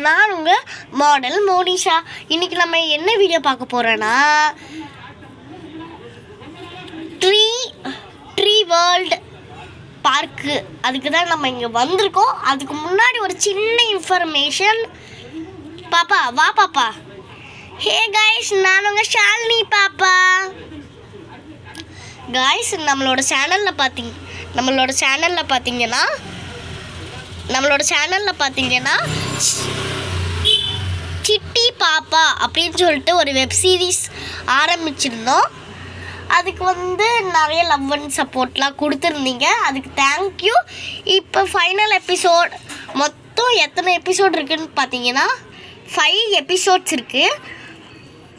நான் உங்கள் மாடல் மோனிஷா. இன்றைக்கி நம்ம என்ன வீடியோ பார்க்க போகிறோன்னா ட்ரீ வேர்ல்டு பார்க்கு. அதுக்கு தான் நம்ம இங்கே வந்திருக்கோம். அதுக்கு முன்னாடி ஒரு சின்ன இன்ஃபர்மேஷன். பாப்பா வா பாப்பா. ஹே காய்ஸ், நான் உங்கள் ஷாலினி பாப்பா. காய்ஸ், நம்மளோட சேனலில் பார்த்தீங்கன்னா சிட்டி பாப்பா அப்படின்னு சொல்லிட்டு ஒரு வெப் சீரிஸ் ஆரம்பிச்சிருந்தோம். அதுக்கு நிறைய லவ் அண்ட் சப்போர்ட்லாம் கொடுத்துருந்தீங்க. அதுக்கு தேங்க்யூ. இப்போ ஃபைனல் எபிசோட் மொத்தம் எத்தனை எபிசோட் இருக்குதுன்னு பார்த்தீங்கன்னா 5 எபிசோட்ஸ் இருக்குது.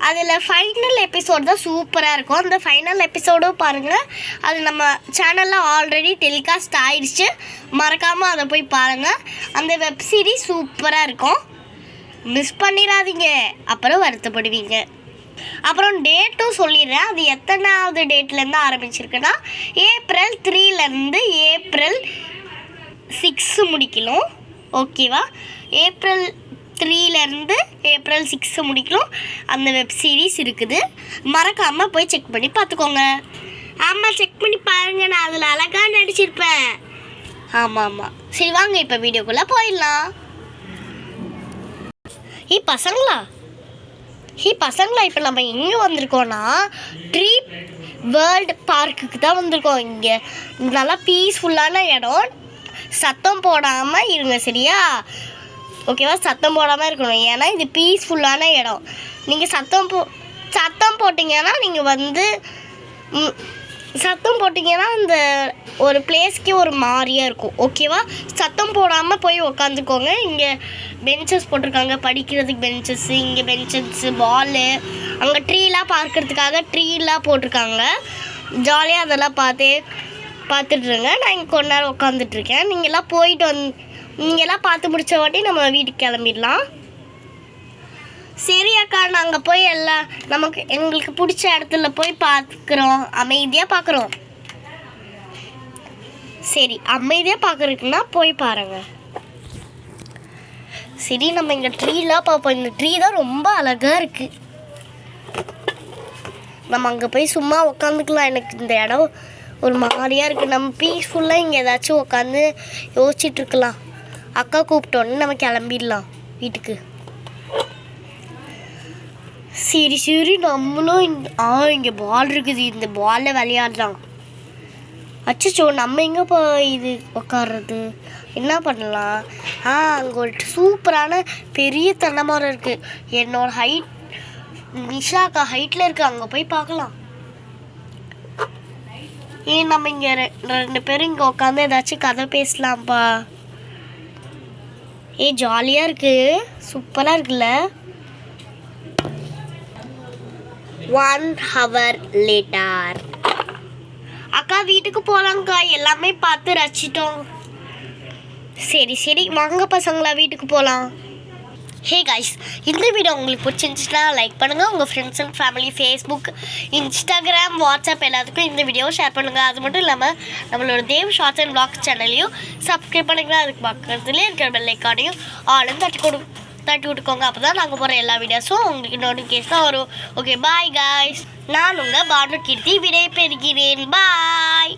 அதில் ஃபைனல் எபிசோட் தான் சூப்பராக இருக்கும். அந்த ஃபைனல் எபிசோடும் பாருங்கள். அது நம்ம சேனலில் ஆல்ரெடி டெலிகாஸ்ட் ஆயிடுச்சு. மறக்காமல் அதை போய் பாருங்கள். அந்த வெப் சீரிஸ் சூப்பராக இருக்கும். மிஸ் பண்ணிடாதீங்க, அப்புறம் வருத்தப்படுவீங்க. அப்புறம் டேட்டும் சொல்லிடுறேன். அது எத்தனாவது டேட்லேருந்து ஆரம்பிச்சிருக்குன்னா April 3லேருந்து April 6 முடிக்கணும். ஓகேவா? April 3லேருந்து April 6 முடிக்கணும். அந்த வெப் சீரிஸ் இருக்குது. மறக்காமல் போய் செக் பண்ணி பார்த்துக்கோங்க. ஆமாம், செக் பண்ணி பாருங்கள். நான் அதில் அழகாக நடிச்சிருப்பேன். ஆமாம். சரி வாங்க, இப்போ வீடியோக்குள்ளே போயிடலாம். பசங்களா இப்போ நம்ம எங்கே வந்திருக்கோன்னா ட்ரீ வேர்ல்டு பார்க்குக்கு தான் வந்திருக்கோம். இங்கே நல்லா பீஸ்ஃபுல்லான இடம். சத்தம் போடாமல் இருங்க, சரியா? ஓகேவா? சத்தம் போடாமல் இருக்கணும். ஏன்னா இது பீஸ்ஃபுல்லான இடம். நீங்கள் சத்தம் போட்டிங்கன்னா சத்தம் போட்டிங்கன்னா அந்த ஒரு பிளேஸ்க்கே ஒரு மாதிரியாக இருக்கும். ஓகேவா? சத்தம் போடாமல் போய் உக்காந்துக்கோங்க. இங்கே பெஞ்சஸ் போட்டிருக்காங்க, படிக்கிறதுக்கு பெஞ்சஸ்ஸு, இங்கே பெஞ்சஸ்ஸு, பாலு, அங்கே ட்ரீலாம் பார்க்குறதுக்காக ட்ரீலாம் போட்டிருக்காங்க. ஜாலியாக அதெல்லாம் பார்த்துட்ருங்க. நான் இங்கே கொஞ்ச நேரம் உட்காந்துட்ருக்கேன். நீங்கள்லாம் பார்த்து முடிச்ச வாட்டி நம்ம வீட்டுக்கு கிளம்பிடலாம். சரி அக்கா, நாங்கள் போய் எங்களுக்கு பிடிச்ச இடத்துல போய் பார்க்குறோம். அமைதியாக பார்க்குறோம். சரி, அமைதியாக பார்க்குறதுக்குன்னா போய் பாருங்கள். சரி, நம்ம இங்கே ட்ரீலாம் பார்ப்போம். இந்த ட்ரீ தான் ரொம்ப அழகாக இருக்குது. நம்ம அங்கே போய் சும்மா உக்காந்துக்கலாம். எனக்கு இந்த இடம் ஒரு மாதிரியாக இருக்குது. நம்ம பீஸ்ஃபுல்லாக இங்கே ஏதாச்சும் உட்காந்து யோசிச்சுட்ருக்கலாம். அக்கா கூப்பிட்டோன்னு நம்ம கிளம்பிடலாம் வீட்டுக்கு. சரி, நம்மளும் இங்கே பால் இருக்குது. இந்த பாலில் விளையாடலாம். அச்சோ, நம்ம எங்கே போய் இது உட்கார்றது? என்ன பண்ணலாம்? அங்கே ஒரு சூப்பரான பெரிய தென்னை மரம் இருக்குது. என்னோட ஹைட் நிஷாக்கா ஹைட்டில் இருக்குது. அங்கே போய் பார்க்கலாம். நம்ம இங்கே 2 பேரும் இங்கே உட்காந்து ஏதாச்சும் கதை பேசலாம்ப்பா. ஜாலியாக இருக்குது. சூப்பராக இருக்குல்ல? 1 hour later. அக்கா, வீட்டுக்கு போகலாங்க்கா. எல்லாமே பார்த்து ரசிச்சிட்டோம். சரி வாங்க பசங்களா, வீட்டுக்கு போகலாம். ஹே காய்ஸ், இந்த வீடியோ உங்களுக்கு பிடிச்சிருந்துச்சுன்னா லைக் பண்ணுங்கள். உங்கள் friends and family, Facebook, Instagram, WhatsApp எல்லாத்துக்கும் இந்த வீடியோவை ஷேர் பண்ணுங்கள். அது மட்டும் இல்லாமல் நம்மளோட தேவ் ஷார்ட்ஸ் அண்ட் வ்ளாக்ஸ் சேனலையும் சப்ஸ்கிரைப் பண்ணிக்கலாம். அதுக்கு பக்கத்துலேயே இருக்கிற பெல் ஐக்கானையும் ஆளும் தட்டி விட்டுக்கோங்க. அப்போ தான் நாங்கள் போகிற எல்லா வீடியோஸும் உங்களுக்கு நோட்டிஃபிகேஷன் வரும். Okay, bye guys. நான் உங்கள் பானு கீர்த்தி விடை பெறுகிறேன். பாய்.